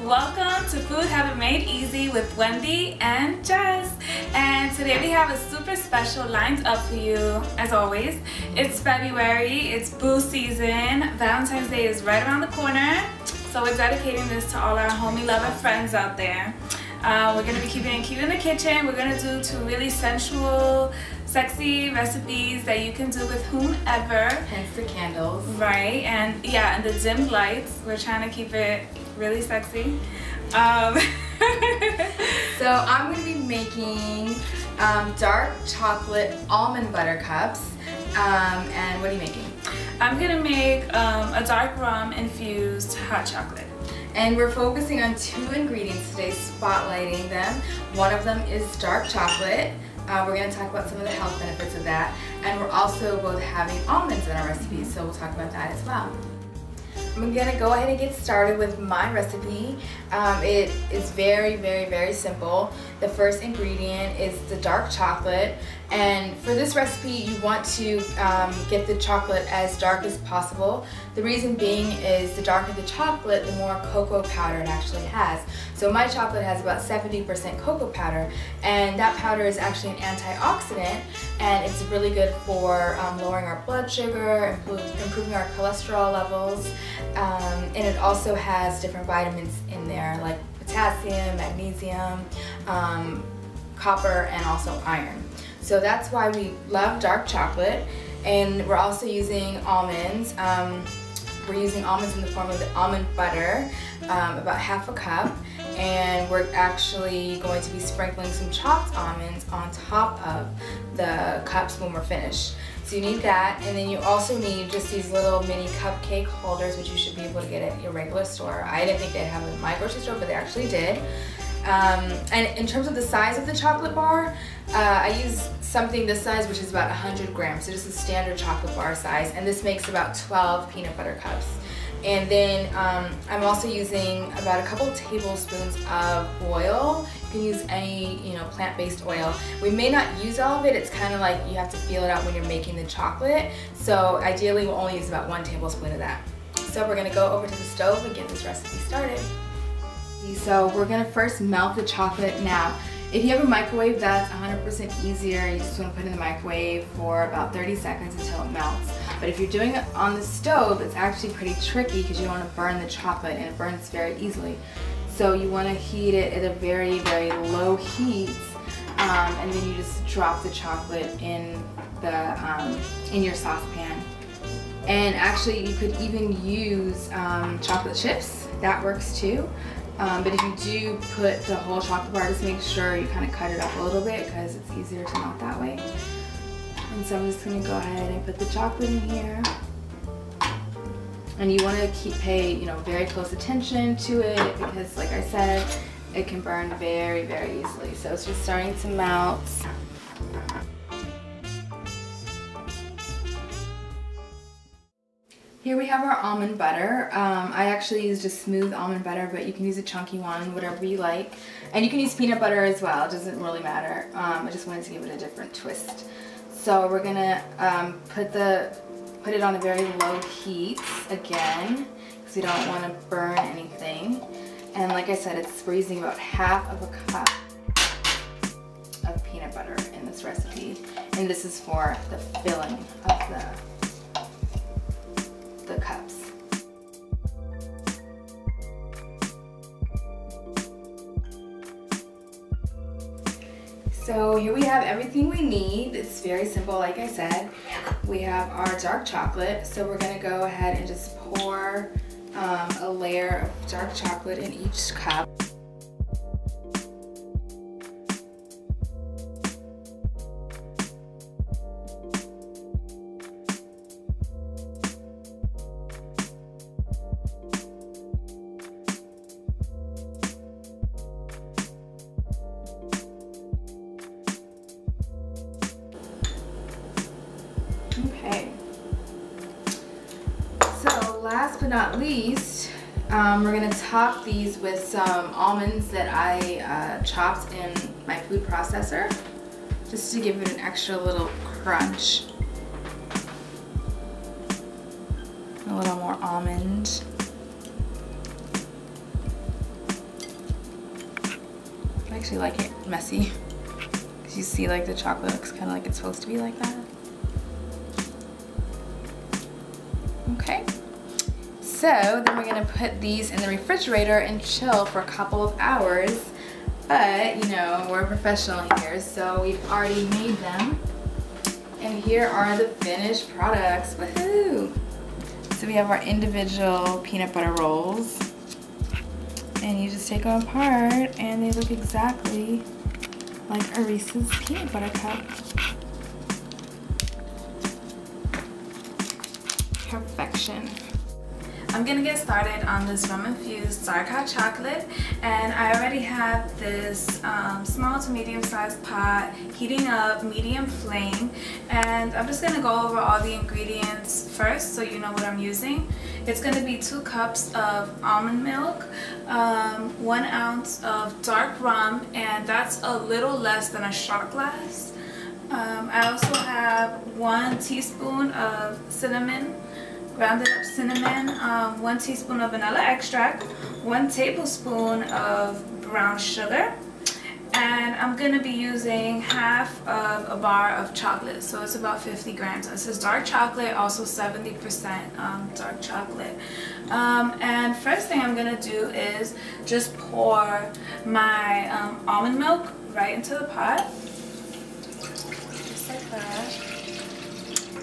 Welcome to Food Have It Made Easy with Wendy and Jess. And today we have a super special lined up for you, as always. It's February, it's boo season, Valentine's Day is right around the corner. So we're dedicating this to all our homie lover friends out there. We're going to be keeping it cute in the kitchen. We're going to do two really sensual, sexy recipes that you can do with whomever. Hence the candles. Right, and yeah, and the dimmed lights. We're trying to keep it really sexy. So I'm going to be making dark chocolate almond butter cups. And what are you making? I'm going to make a dark rum infused hot chocolate. And we're focusing on two ingredients today, spotlighting them. One of them is dark chocolate. We're going to talk about some of the health benefits of that. And we're also both having almonds in our recipe, so we'll talk about that as well. I'm going to go ahead and get started with my recipe. It is very simple. The first ingredient is the dark chocolate, and for this recipe you want to get the chocolate as dark as possible. The reason being is the darker the chocolate, the more cocoa powder it actually has. So my chocolate has about 70% cocoa powder, and that powder is actually an antioxidant, and it's really good for lowering our blood sugar, improving our cholesterol levels, and it also has different vitamins in there like potassium, magnesium, copper, and also iron. So that's why we love dark chocolate. And we're also using almonds. We're using almonds in the form of the almond butter, about half a cup, and we're actually going to be sprinkling some chopped almonds on top of the cups when we're finished. So you need that, and then you also need just these little mini cupcake holders, which you should be able to get at your regular store. I didn't think they'd have them at my grocery store, but they actually did. And in terms of the size of the chocolate bar, I use something this size, which is about 100 grams, so just a standard chocolate bar size, and this makes about 12 peanut butter cups. And then I'm also using about a couple tablespoons of oil. You can use any, plant-based oil. We may not use all of it. It's kind of like you have to feel it out when you're making the chocolate. So ideally we'll only use about 1 tablespoon of that. So we're gonna go over to the stove and get this recipe started. So we're gonna first melt the chocolate. Now, if you have a microwave, that's 100% easier. You just want to put it in the microwave for about 30 seconds until it melts. But if you're doing it on the stove, it's actually pretty tricky because you don't want to burn the chocolate, and it burns very easily. So you want to heat it at a very low heat, and then you just drop the chocolate in your saucepan. And actually, you could even use chocolate chips. That works too. But if you do put the whole chocolate bar, just make sure you kind of cut it up a little bit because it's easier to melt that way. And so I'm just going to go ahead and put the chocolate in here. And you want to pay very close attention to it because, like I said, it can burn very easily. So it's just starting to melt. Here we have our almond butter. I actually use just smooth almond butter, but you can use a chunky one, whatever you like. And you can use peanut butter as well, it doesn't really matter. I just wanted to give it a different twist. So we're gonna put it on a very low heat again, because we don't want to burn anything. And like I said, we're using about half of a cup of peanut butter in this recipe. And this is for the filling of the cups. So here we have everything we need. It's very simple, like I said. We have our dark chocolate, so we're going to go ahead and just pour a layer of dark chocolate in each cup. Okay, so last but not least, we're going to top these with some almonds that I chopped in my food processor, just to give it an extra little crunch. A little more almond. actually like it messy. Because you see like the chocolate looks kind of like it's supposed to be like that. Okay. So then we're gonna put these in the refrigerator and chill for a couple of hours. But, you know, we're professional here, so we've already made them. And here are the finished products. Woohoo! So we have our individual peanut butter rolls. And you just take them apart and they look exactly like a Reese's peanut butter cup. Perfection. I'm gonna get started on this rum infused dark hot chocolate, and I already have this small to medium sized pot heating up, medium flame, and I'm just gonna go over all the ingredients first so you know what I'm using. It's gonna be 2 cups of almond milk, 1 ounce of dark rum, and that's a little less than a shot glass. I also have 1 teaspoon of cinnamon, grounded up cinnamon, 1 teaspoon of vanilla extract, 1 tablespoon of brown sugar, and I'm going to be using half of a bar of chocolate, so it's about 50 grams. This is dark chocolate, also 70% dark chocolate. And first thing I'm going to do is just pour my almond milk right into the pot, just like that.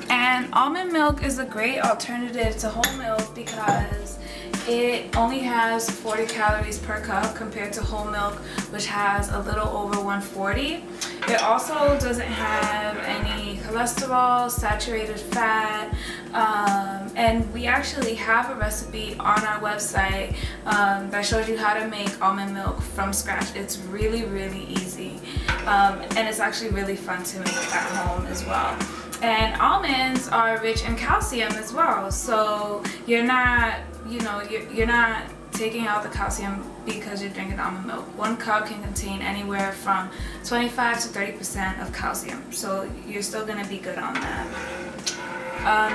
And almond milk is a great alternative to whole milk because it only has 40 calories per cup compared to whole milk, which has a little over 140. It also doesn't have any cholesterol, saturated fat, and we actually have a recipe on our website that shows you how to make almond milk from scratch. It's really, really easy, and it's actually really fun to make at home as well. And almonds are rich in calcium as well, so you're not, you know, you're not taking out the calcium because you're drinking almond milk. 1 cup can contain anywhere from 25 to 30% of calcium, so you're still gonna be good on that.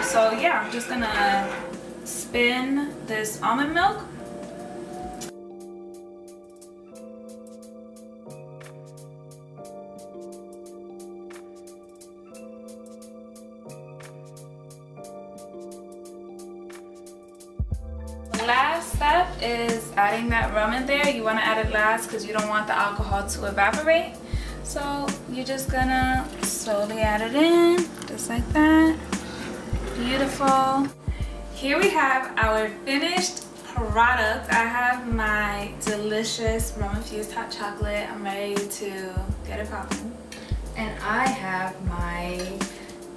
So yeah, I'm just gonna spin this almond milk. Last step is adding that rum in there. You want to add it last because you don't want the alcohol to evaporate. So you're just gonna slowly add it in, just like that. Beautiful. Here we have our finished product. I have my delicious rum infused hot chocolate. I'm ready to get it popping. And I have my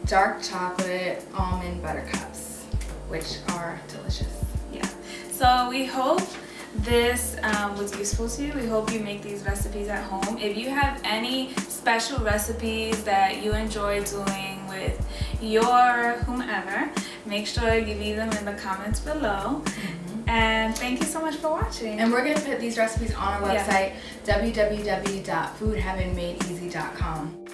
dark chocolate almond butter cups, which are delicious. Yeah. So we hope this was useful to you. We hope you make these recipes at home. If you have any special recipes that you enjoy doing with your whomever, make sure you leave them in the comments below. And thank you so much for watching. And we're going to put these recipes on our website, www.foodheavenmadeeasy.com.